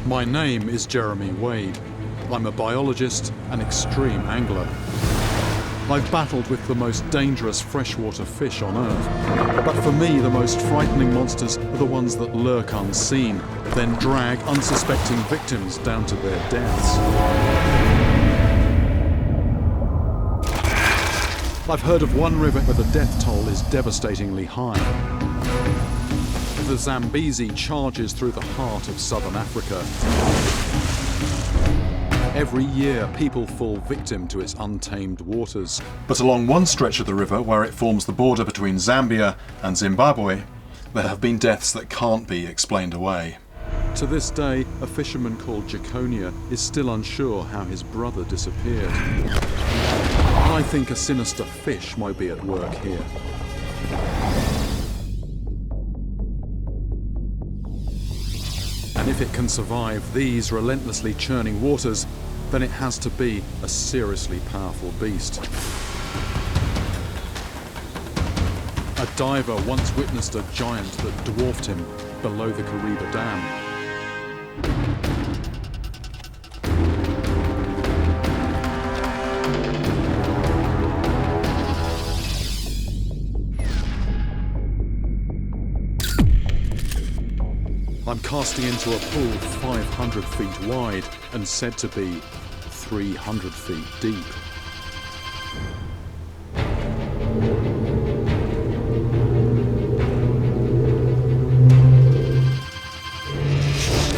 My name is Jeremy Wade. I'm a biologist and extreme angler. I've battled with the most dangerous freshwater fish on Earth. But for me, the most frightening monsters are the ones that lurk unseen, then drag unsuspecting victims down to their deaths. I've heard of one river where the death toll is devastatingly high. The Zambezi charges through the heart of southern Africa. Every year, people fall victim to its untamed waters. But along one stretch of the river, where it forms the border between Zambia and Zimbabwe, there have been deaths that can't be explained away. To this day, a fisherman called Jaconia is still unsure how his brother disappeared. I think a sinister fish might be at work here. And if it can survive these relentlessly churning waters, then it has to be a seriously powerful beast. A diver once witnessed a giant that dwarfed him below the Kariba Dam. I'm casting into a pool 500 feet wide and said to be 300 feet deep.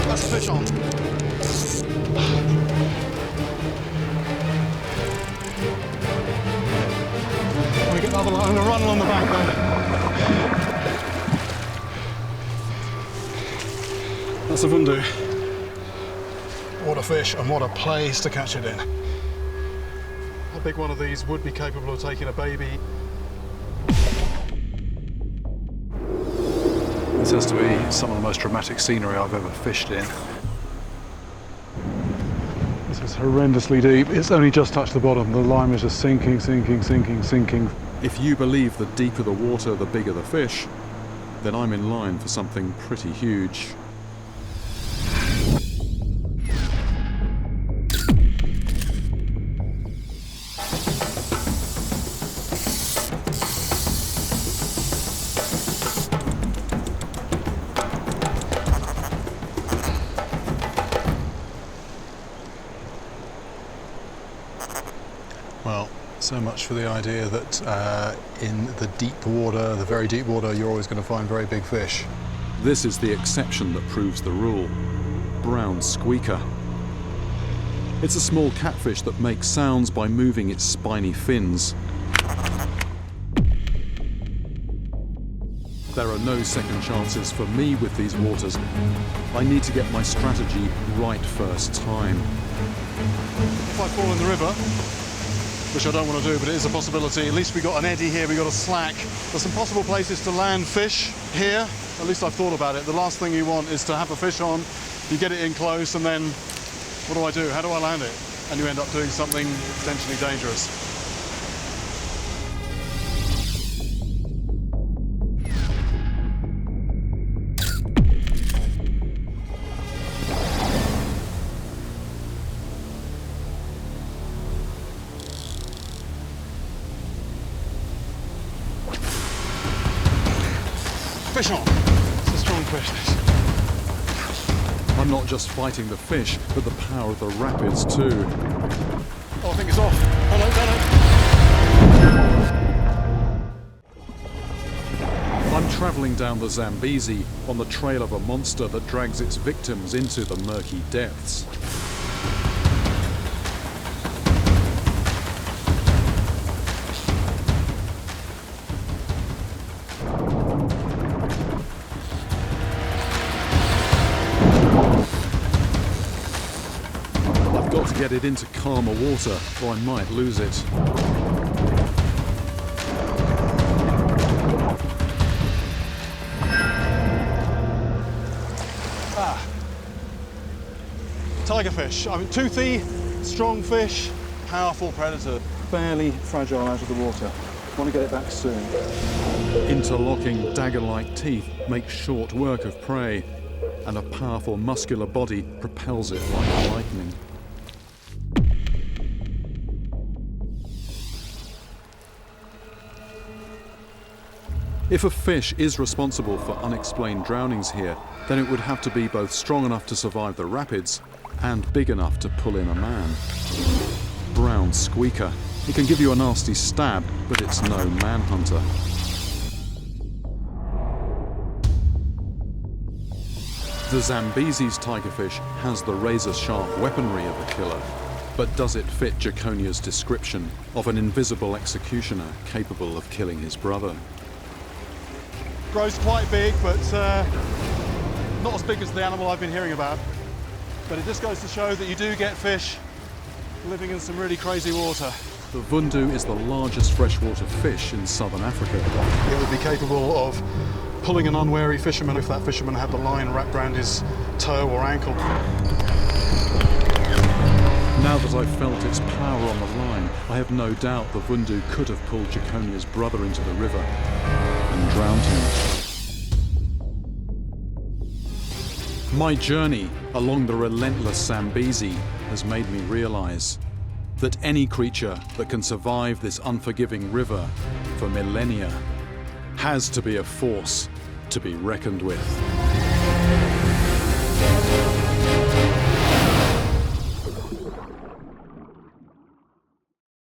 That's a fish on. Let me get another line. I'm going to run along the bank there. That's a vundu. What a fish and what a place to catch it in. How big one of these would be capable of taking a baby? This has to be some of the most dramatic scenery I've ever fished in. This is horrendously deep. It's only just touched the bottom. The lime is just sinking, sinking, sinking, sinking. If you believe the deeper the water, the bigger the fish, then I'm in line for something pretty huge. Well, so much for the idea that in the deep water, the very deep water, you're always going to find very big fish. This is the exception that proves the rule. Brown squeaker. It's a small catfish that makes sounds by moving its spiny fins. There are no second chances for me with these waters. I need to get my strategy right first time. If I fall in the river, which I don't want to do, but it is a possibility. At least we got an eddy here, we got a slack. There's some possible places to land fish here. At least I've thought about it. The last thing you want is to have a fish on, you get it in close, and then what do? How do I land it? And you end up doing something potentially dangerous. Fish on. It's a strong fish, this. I'm not just fighting the fish, but the power of the rapids too. Oh, I think it's off. Oh no, I'm travelling down the Zambezi on the trail of a monster that drags its victims into the murky depths. I've got to get it into calmer water, or I might lose it. Tigerfish. I mean, toothy, strong fish, powerful predator. Fairly fragile out of the water. Want to get it back soon. Interlocking dagger-like teeth make short work of prey. and a powerful muscular body propels it like lightning. If a fish is responsible for unexplained drownings here, then it would have to be both strong enough to survive the rapids and big enough to pull in a man. Brown squeaker. It can give you a nasty stab, but it's no manhunter. The Zambezi's tigerfish has the razor-sharp weaponry of a killer, but does it fit Jaconia's description of an invisible executioner capable of killing his brother? Grows quite big, but not as big as the animal I've been hearing about. But it just goes to show that you do get fish living in some really crazy water. The vundu is the largest freshwater fish in southern Africa. It would be capable of pulling an unwary fisherman if that fisherman had the line wrapped around his toe or ankle. Now that I've felt its power on the line, I have no doubt the vundu could have pulled Jaconia's brother into the river and drowned him. My journey along the relentless Zambezi has made me realize that any creature that can survive this unforgiving river for millennia has to be a force to be reckoned with.